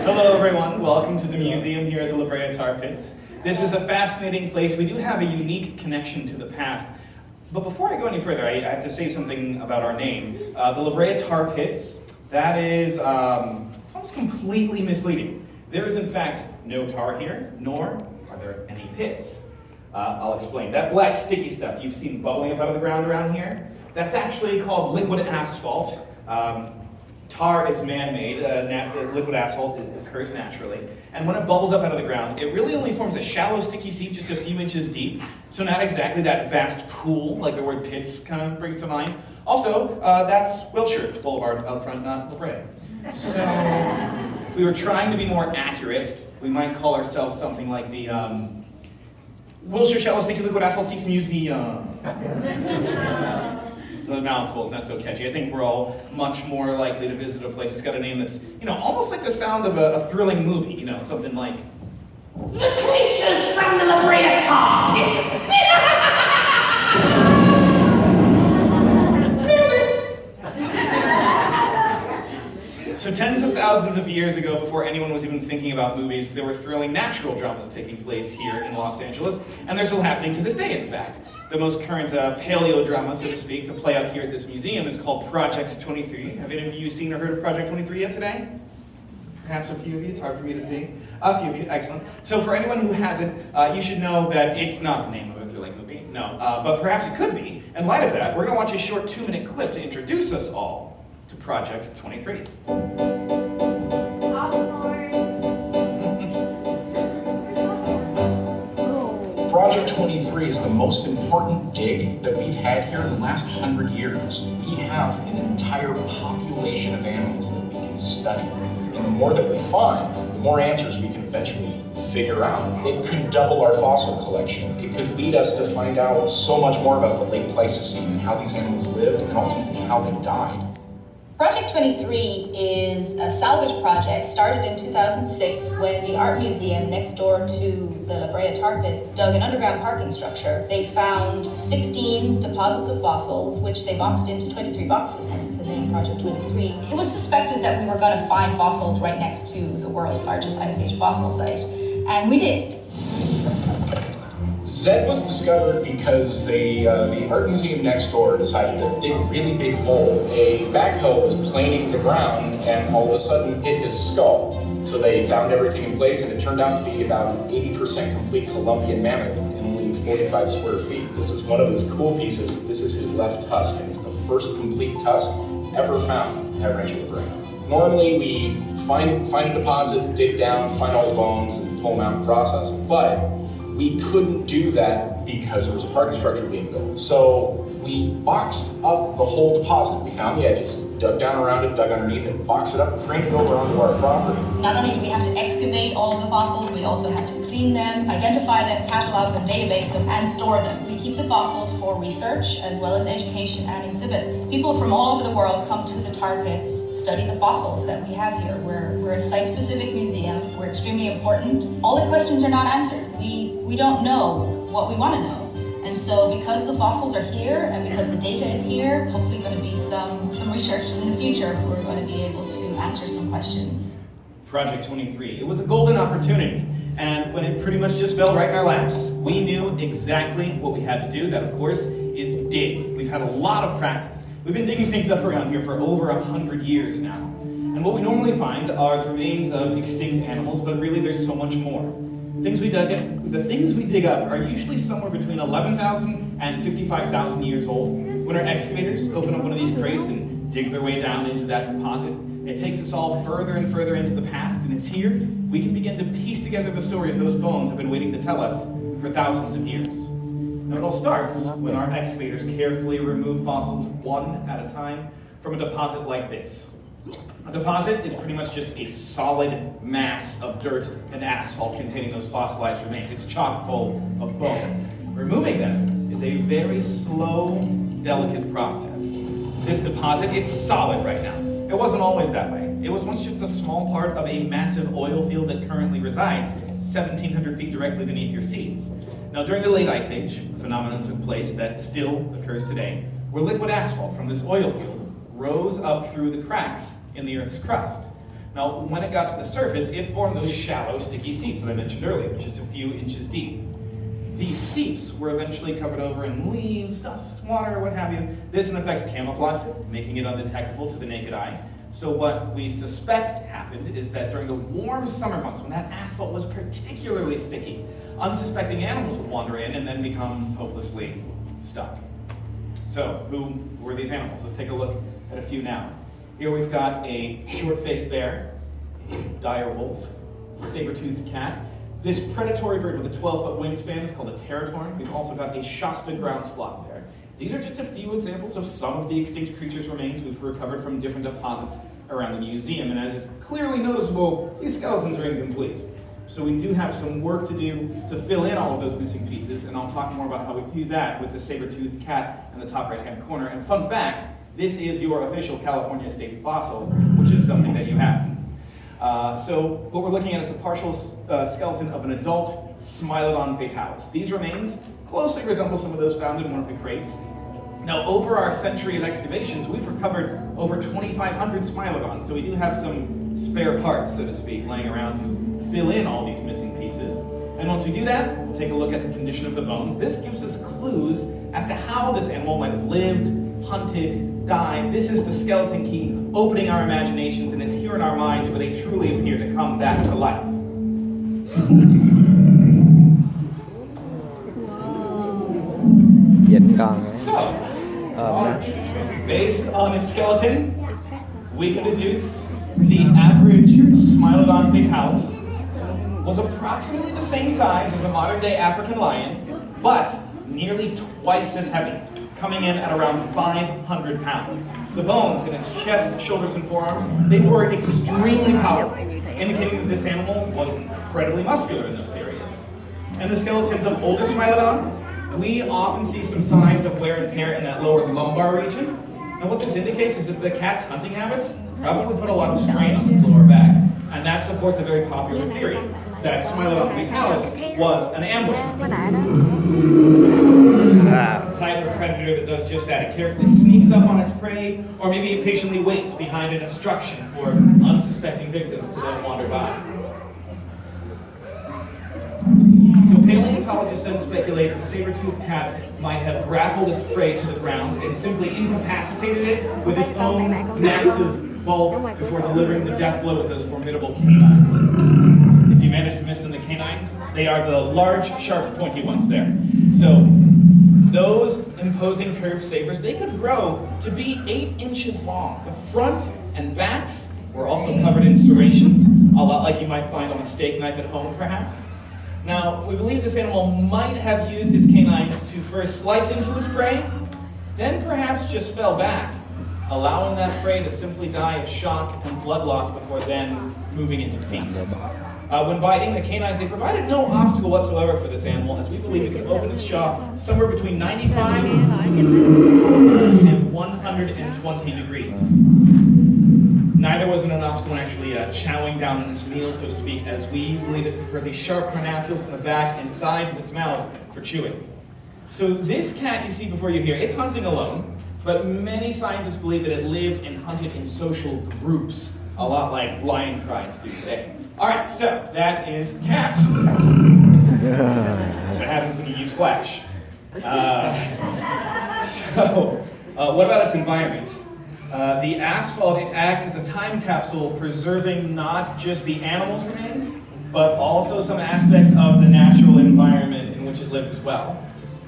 Hello everyone, welcome to the museum here at the Brea Tar Pits. This is a fascinating place. We do have a unique connection to the past. But before I go any further, I have to say something about our name. The Brea Tar Pits, that is it's almost completely misleading. There is in fact no tar here, nor are there any pits. I'll explain. That black sticky stuff you've seen bubbling up out of the ground around here, that's actually called liquid asphalt. Tar is man-made, liquid asphalt occurs naturally, and when it bubbles up out of the ground, it really only forms a shallow sticky seep just a few inches deep, so not exactly that vast pool like the word pits kind of brings to mind. Also, that's Wilshire Boulevard out front, not La Brea. So, if we were trying to be more accurate, we might call ourselves something like the Wilshire Shallow Sticky Liquid Asphalt Seeps Museum. The mouthful's not so catchy. I think we're all much more likely to visit a place that's got a name that's, almost like the sound of a thrilling movie, something like The Creatures from the Brea Tar Pits. So tens of thousands of years ago, before anyone was even thinking about movies, there were thrilling natural dramas taking place here in Los Angeles, and they're still happening to this day, in fact. The most current paleo drama, so to speak, to play up here at this museum is called Project 23. Have any of you seen or heard of Project 23 yet today? Perhaps a few of you, it's hard for me to see. A few of you, excellent. So for anyone who hasn't, you should know that it's not the name of a thrilling movie, no, but perhaps it could be. In light of that, we're going to watch a short 2-minute clip to introduce us all to Project 23. Project 23 is the most important dig that we've had here in the last 100 years. We have an entire population of animals that we can study. And the more that we find, the more answers we can eventually figure out. It could double our fossil collection. It could lead us to find out so much more about the late Pleistocene and how these animals lived and ultimately how they died. Project 23 is a salvage project started in 2006 when the art museum next door to the Brea Tar Pits dug an underground parking structure. They found 16 deposits of fossils, which they boxed into 23 boxes, hence the name Project 23. It was suspected that we were going to find fossils right next to the world's largest Ice Age fossil site, and we did. Zed was discovered because the art museum next door decided to dig a really big hole. A backhoe was planing the ground and all of a sudden hit his skull. So they found everything in place and it turned out to be about an 80% complete Columbian mammoth in only 45 square feet. This is one of his cool pieces. This is his left tusk and it's the first complete tusk ever found at Rancho La Brea. Normally we find a deposit, dig down, find all the bones and pull them out and process them, but we couldn't do that because there was a parking structure being built. So we boxed up the whole deposit. We found the edges, dug down around it, dug underneath it, boxed it up, craned it over onto our property. Not only do we have to excavate all of the fossils, we also have to clean them, identify them, catalog them, database them, and store them. We keep the fossils for research as well as education and exhibits. People from all over the world come to the tar pits, study the fossils that we have here. We're a site-specific museum. We're extremely important. All the questions are not answered. We don't know what we want to know. And so because the fossils are here and because the data is here, hopefully going to be some researchers in the future who are going to be able to answer some questions. Project 23, it was a golden opportunity. And when it pretty much just fell right in our laps, we knew exactly what we had to do. That, of course, is dig. We've had a lot of practice. We've been digging things up around here for over 100 years now. And what we normally find are the remains of extinct animals, but really there's so much more. The things we dig up are usually somewhere between 11,000 and 55,000 years old. When our excavators open up one of these crates and dig their way down into that deposit, it takes us all further and further into the past, and it's here we can begin to piece together the stories those bones have been waiting to tell us for thousands of years. Now it all starts when our excavators carefully remove fossils one at a time from a deposit like this. A deposit is pretty much just a solid mass of dirt and asphalt containing those fossilized remains. It's chock full of bones. Removing them is a very slow, delicate process. This deposit, it's solid right now. It wasn't always that way. It was once just a small part of a massive oil field that currently resides 1,700 feet directly beneath your seats. Now, during the late Ice Age, a phenomenon took place that still occurs today, where liquid asphalt from this oil field rose up through the cracks in the Earth's crust. Now, when it got to the surface, it formed those shallow, sticky seeps that I mentioned earlier, just a few inches deep. These seeps were eventually covered over in leaves, dust, water, what have you. This, in effect, camouflaged it, making it undetectable to the naked eye. So what we suspect happened is that during the warm summer months, when that asphalt was particularly sticky, unsuspecting animals would wander in and then become hopelessly stuck. So, who were these animals? Let's take a look at a few now. Here we've got a short-faced bear, a dire wolf, saber-toothed cat. This predatory bird with a 12-foot wingspan is called a teratorn. We've also got a Shasta ground sloth bear. These are just a few examples of some of the extinct creatures' remains we've recovered from different deposits around the museum, and as is clearly noticeable, these skeletons are incomplete. So we do have some work to do to fill in all of those missing pieces, and I'll talk more about how we do that with the saber-toothed cat in the top right-hand corner. And fun fact, this is your official California state fossil, which is something that you have. So what we're looking at is a partial skeleton of an adult Smilodon fatalis. These remains closely resemble some of those found in one of the crates. Now, over our century of excavations, we've recovered over 2,500 Smilodons, so we do have some spare parts, so to speak, laying around to fill in all these missing pieces. And once we do that, we'll take a look at the condition of the bones. This gives us clues as to how this animal might have lived, hunted, died. This is the skeleton key, opening our imaginations, and it's here in our minds where they truly appear to come back to life. So, based on its skeleton, we can deduce the average Smilodon fatalis was approximately the same size as a modern-day African lion, but nearly twice as heavy, coming in at around 500 pounds. The bones in its chest, shoulders, and forearms, they were extremely powerful, indicating that this animal was incredibly muscular in those areas. And the skeletons of older Smilodons, we often see some signs of wear and tear in that lower lumbar region. And what this indicates is that the cat's hunting habits probably put a lot of strain on its lower back. And that supports a very popular theory, that Smilodon fatalis was an ambush. A type of predator that does just that. It carefully sneaks up on its prey, or maybe it patiently waits behind an obstruction for unsuspecting victims to then wander by. So paleontologists then speculate the saber-toothed cat might have grappled its prey to the ground and simply incapacitated it with its own massive bulk before delivering the death blow with those formidable canines. If you manage to miss them, the canines, they are the large, sharp, pointy ones there. So those imposing curved sabers, they could grow to be 8 inches long. The front and backs were also covered in serrations, a lot like you might find on a steak knife at home, perhaps. Now, we believe this animal might have used its canines to first slice into its prey, then perhaps just fell back, allowing that prey to simply die of shock and blood loss before then moving into feast. When biting, the canines, they provided no obstacle whatsoever for this animal, as we believe it could open its jaw somewhere between 95 and 120 degrees. Neither was an obstacle in actually chowing down on its meal, so to speak, as we believe it preferred the sharp carnassials in the back and sides of its mouth for chewing. So this cat you see before you here, it's hunting alone, but many scientists believe that it lived and hunted in social groups, a lot like lion prides do today. All right, so that is cat. That's what happens when you use Flash. What about its environment? The asphalt, it acts as a time capsule, preserving not just the animal's remains, but also some aspects of the natural environment in which it lived as well.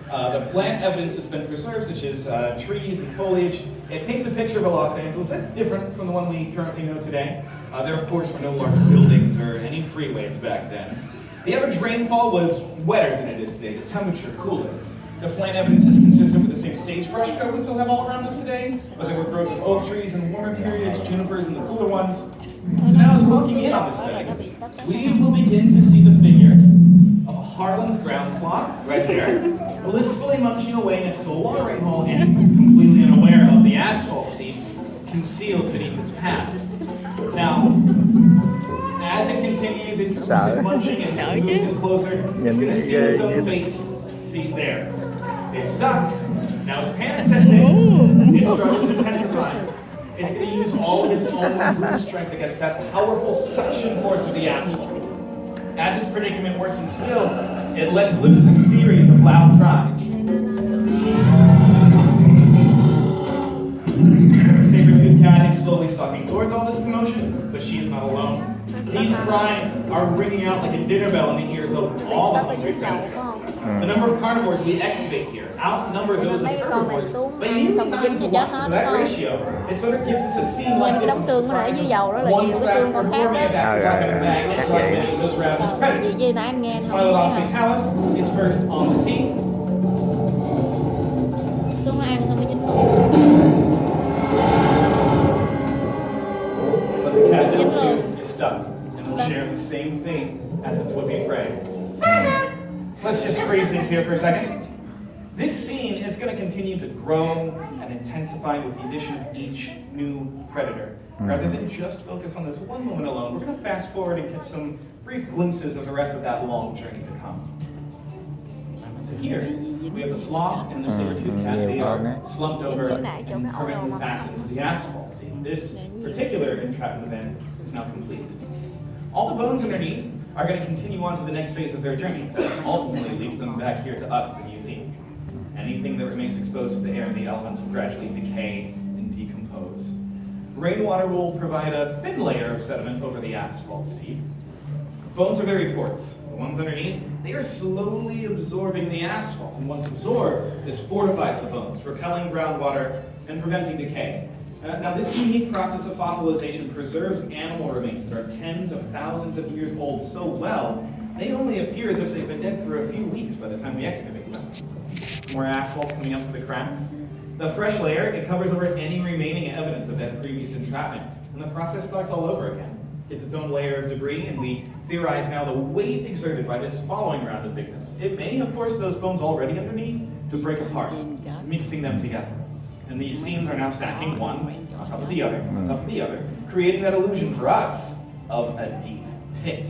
The plant evidence that's been preserved, such as trees and foliage, it paints a picture of a Los Angeles that's different from the one we currently know today. There, of course, were no large buildings or any freeways back then. The average rainfall was wetter than it is today, the temperature cooler. The plant evidence is consistent with the same sagebrush coat we still have all around us today, but there were groves of oak trees in warmer periods, junipers in the cooler ones. So now as we're looking in on this setting, we will begin to see the figure of a Harlan's ground sloth, right there, blissfully munching away next to a watering hole and completely unaware of the asphalt seep concealed beneath its path. Now, as it continues its munching and moves closer, it's going to see its own face. See, there. It's stuck. Now its panic sets in. Its struggle is intensifying. It's going to use all of its own brute strength against that powerful suction force of the asphalt. As its predicament worsens still, it lets loose a series of loud cries. The saber-toothed cat is slowly stalking towards all this commotion, but she is not alone. These cries are ringing out like a dinner bell in the ears of all of hungry predators. The number of carnivores we excavate here outnumber those of herbivores by nearly 9 to 1. So that ratio, it sort of gives us a scene like this. One craft or gourmet back in a bag and like many of those ravenous predators. Smilodon is first on the scene. But the cat now too is stuck and will share the same fate as its would-be prey. Let's just freeze things here for a second. This scene is going to continue to grow and intensify with the addition of each new predator. Rather than just focus on this one moment alone, we're going to fast forward and catch some brief glimpses of the rest of that long journey to come. So here, we have the sloth and the saber-toothed cat. They are slumped over and permanently fastened to the asphalt seam. This particular entrapment event is now complete. All the bones underneath are going to continue on to the next phase of their journey that ultimately leads them back here to us at the museum. Anything that remains exposed to the air and the elements will gradually decay and decompose. Rainwater will provide a thin layer of sediment over the asphalt seep. Bones are very porous. The ones underneath, they are slowly absorbing the asphalt, and once absorbed, this fortifies the bones, repelling groundwater and preventing decay. Now, this unique process of fossilization preserves animal remains that are tens of thousands of years old so well, they only appear as if they've been dead for a few weeks by the time we excavate them. More asphalt coming up through the cracks. The fresh layer, it covers over any remaining evidence of that previous entrapment, and the process starts all over again. It's its own layer of debris, and we theorize now the weight exerted by this following round of victims. It may have forced those bones already underneath to break apart, mixing them together. And these seams are now stacking one on top of the other, on top of the other, creating that illusion for us of a deep pit.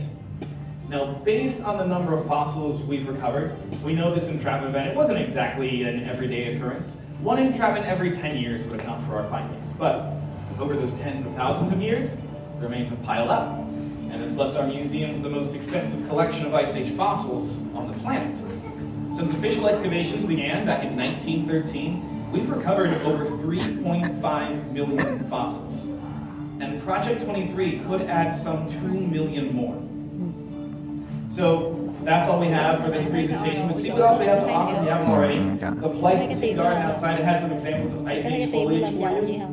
Now, based on the number of fossils we've recovered, we know this entrapment event, it wasn't exactly an everyday occurrence. One entrapment every 10 years would account for our findings. But over those tens of thousands of years, the remains have piled up, and it's left our museum with the most extensive collection of Ice Age fossils on the planet. Since official excavations began back in 1913, we've recovered over 3.5 million fossils. And Project 23 could add some 2 million more. So that's all we have for this presentation. But see what else we have to offer if you haven't already. The Pleistocene garden outside, it has some examples of Ice Age foliage for you.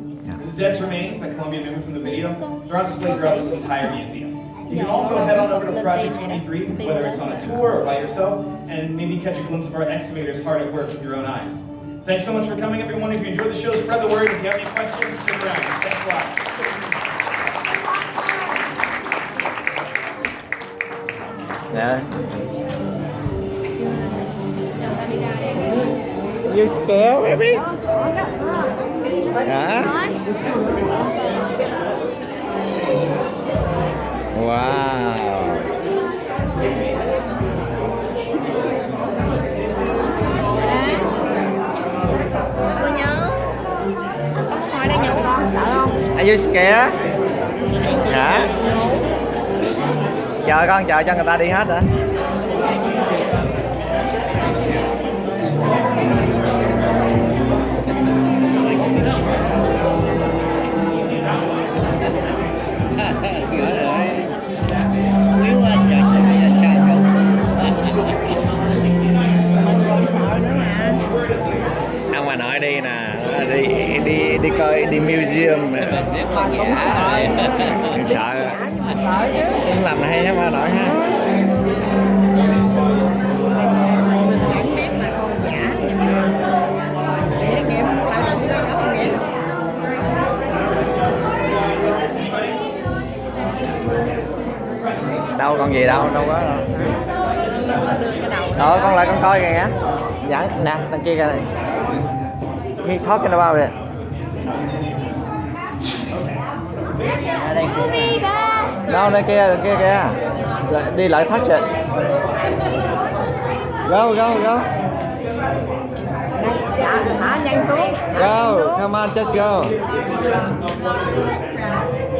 Zed's remains, that Columbia member from the video, they're on display throughout this entire museum. You can also head on over to Project 23, whether it's on a tour or by yourself, and maybe catch a glimpse of our excavators hard at work with your own eyes. Thanks so much for coming, everyone. If you enjoyed the show, spread the word. If you have any questions, stick around. Thanks a lot. You scared, baby? Hả? Wow. Cô nhớ ngồi đây nhậu con sợ không? Are you scared? Hả? Chờ con, chờ cho người ta đi hết hả? Ông bà nội đi nè, đi coi, đi museum nè. Cũng sợ. Sợ. Nhưng mà sợ chứ. Cũng làm hay ha bà nội ha. Mình biết là con giả nhưng con gì đâu có đâu. Đó con lại con coi kìa. Dẫn nè đằng kia kìa này. Khi thoát cái nó bao rồi. Đâu đây kia đằng kia kìa. Đi lại touch it. Go. Thả nhanh xuống. Go, come on, just go.